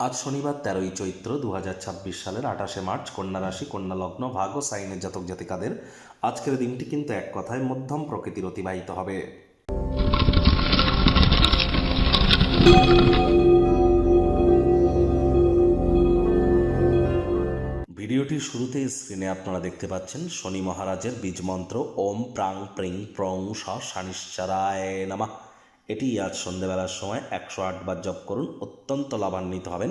আজ শনিবার 13ই চৈত্র 2026 সালের 28শে মার্চ, কন্যা রাশি, কন্যা লগ্ন, ভাগ ও সাইনের জাতক জাতিকাদের আজকের দিনটি কিন্তু এক কথায় মধ্যম প্রকৃতির অতিবাহিত হবে। ভিডিওটির শুরুতেই স্ক্রিনে আপনারা দেখতে পাচ্ছেন শনি মহারাজের বীজ মন্ত্র ওম প্রাং প্রিং প্রং শনিশ্চরায় নমঃ। এটি আজ সন্ধ্যেবেলার সময় 108 বার জপ করুন, অত্যন্ত লাভান্বিত হবেন।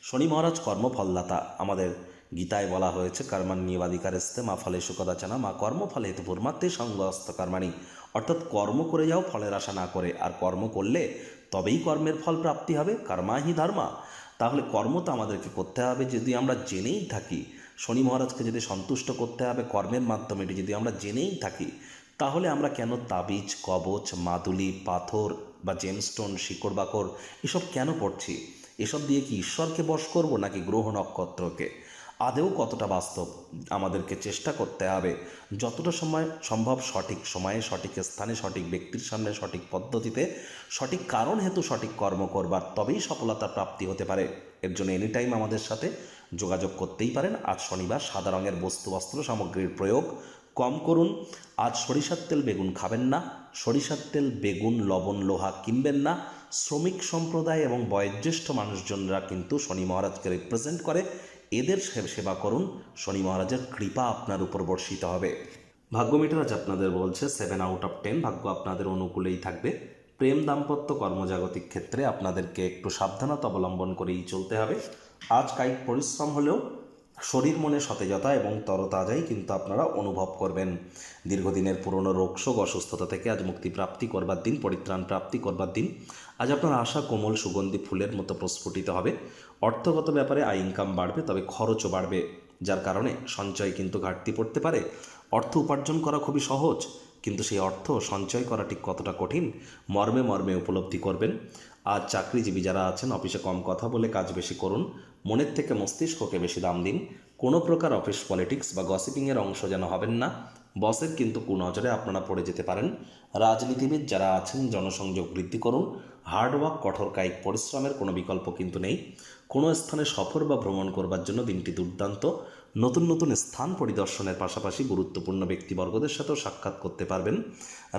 শনি মহারাজ কর্মফলদাতা। আমাদের গীতায় বলা হয়েছে কর্মাণ্যেবাধিকারস্তে মা ফলেষু কদাচন মা কর্মফলে হেতু ভূর্মাত্মে সঙ্গস্ত কর্মাণি, অর্থাৎ কর্ম করে যাও ফলের আশা না করে, আর কর্ম করলে তবেই কর্মের ফল প্রাপ্তি হবে। কর্মাহি ধর্মা। তাহলে কর্ম তো আমাদেরকে করতে হবে। যদি আমরা জেনেই থাকি শনি মহারাজকে যদি সন্তুষ্ট করতে হবে কর্মের মাধ্যমে, এটি যদি আমরা জেনেই থাকি, তাহলে আমরা কেন তাবিজ, কবচ, মাদুলি, পাথর বা জেমস্টোন, শিকড় বাকর এসব কেন পড়ছি? এসব দিয়ে কি ঈশ্বরকে বশ করব নাকি গ্রহ নক্ষত্রকে? আদেও কতটা বাস্তব? আমাদেরকে চেষ্টা করতে হবে যতটা সময় সম্ভব সঠিক সময়ে, সঠিক স্থানে, সঠিক ব্যক্তির সামনে, সঠিক পদ্ধতিতে, সঠিক কারণ হেতু সঠিক কর্ম করবার, তবেই সফলতা প্রাপ্তি হতে পারে। এর জন্য এনি টাইম আমাদের সাথে যোগাযোগ করতেই পারেন। আজ শনিবার সাদা রঙের বস্তু বস্ত্র সামগ্রীর প্রয়োগ কম করুন। আজ সরিষার তেল বেগুন খাবেন না। সরিষার তেল বেগুন লবণ লোহা কিনবেন না। শ্রমিক সম্প্রদায় এবং বয়োজ্যেষ্ঠ মানুষজনরা কিন্তু শনি মহারাজকে রিপ্রেজেন্ট করে, এদের সেবা করুন। শনি মহারাজের কৃপা আপনার উপর বর্ষিত হবে। ভাগ্য মিটার আজ আপনাদের বলছে 7/10। ভাগ্য আপনাদের অনুকূলেই থাকবে। প্রেম, দাম্পত্য, কর্মজাগতিক ক্ষেত্রে আপনাদেরকে একটু সাবধানতা অবলম্বন করেই চলতে হবে। আজ কায়িক পরিশ্রম হলেও শরীর মনে সতেজতা এবং তরতাজাই কিন্তু আপনারা অনুভব করবেন। দীর্ঘদিনের পুরনো রোগশোক, অসুস্থতা থেকে আজ মুক্তি প্রাপ্তি করবার দিন, পরিত্রাণ প্রাপ্তি করবার দিন। আজ আপনার আশা কোমল সুগন্ধি ফুলের মতো প্রস্ফুটিত হবে। অর্থগত ব্যাপারে আয় ইনকাম বাড়বে, তবে খরচও বাড়বে, যার কারণে সঞ্চয় কিন্তু ঘাটতি পড়তে পারে। অর্থ উপার্জন করা খুবই সহজ, কিন্তু সেই অর্থ সঞ্চয় করা ঠিক কতটা কঠিন মর্মে মর্মে উপলব্ধি করবেন। আজ চাকরিজীবী যারা আছেন, অফিসে কম কথা বলে কাজ বেশি করুন। মনের থেকে মস্তিষ্ককে বেশি দাম দিন। কোনো প্রকার অফিস পলিটিক্স বা গসিপিংয়ের অংশ যেন হবেন না। বসের কিন্তু কুনজরে আপনারা পড়ে যেতে পারেন। রাজনীতিবিদ যারা আছেন, জনসংযোগ বৃদ্ধি করুন। হার্ডওয়ার্ক, কঠোর কায়িক পরিশ্রমের কোনো বিকল্প কিন্তু নেই। কোনো স্থানে সফর বা ভ্রমণ করবার জন্য দিনটি দুর্দান্ত। নতুন নতুন স্থান পরিদর্শনের পাশাপাশি গুরুত্বপূর্ণ ব্যক্তিবর্গদের সাথেও সাক্ষাৎ করতে পারবেন।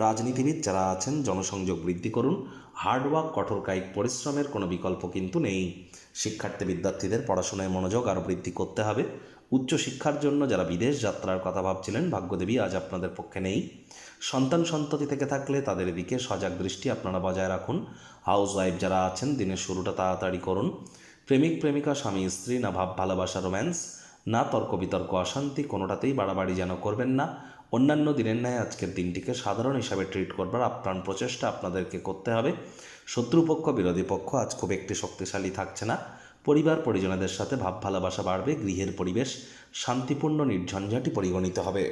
রাজনীতিবিদ যারা আছেন, জনসংযোগ বৃদ্ধি করুন। হার্ডওয়ার্ক, কঠোর কায়িক পরিশ্রমের কোনো বিকল্প কিন্তু নেই। শিক্ষার্থী বিদ্যার্থীদের পড়াশোনায় মনোযোগ আরও বৃদ্ধি করতে হবে। উচ্চশিক্ষার জন্য যারা বিদেশ যাত্রার কথা ভাবছিলেন, ভাগ্যদেবী আজ আপনাদের পক্ষে নেই। সন্তান সন্ততি থেকে থাকলে তাদের দিকে সজাগ দৃষ্টি আপনারা বজায় রাখুন। হাউস ওয়াইফ যারা আছেন, দিনের শুরুটা তাড়াতাড়ি করুন। প্রেমিক প্রেমিকা, স্বামী স্ত্রী, না ভাব ভালোবাসা রোম্যান্স, না তর্ক বিতর্ক অশান্তি, কোনোটাতেই বাড়াবাড়ি যেন করবেন না। অন্যান্য দিনের ন্যায় আজকের দিনটিকে সাধারণ হিসাবে ট্রিট করবার আপ্রাণ প্রচেষ্টা আপনাদেরকে করতে হবে। শত্রুপক্ষ, বিরোধী পক্ষ আজ খুব একটি শক্তিশালী থাকছে না। পরিবার পরিজনদের সাথে ভাব ভালোবাসা বাড়বে। গৃহের পরিবেশ শান্তিপূর্ণ, নির্ঝঞ্ঝাটি পরিগণিত হবে।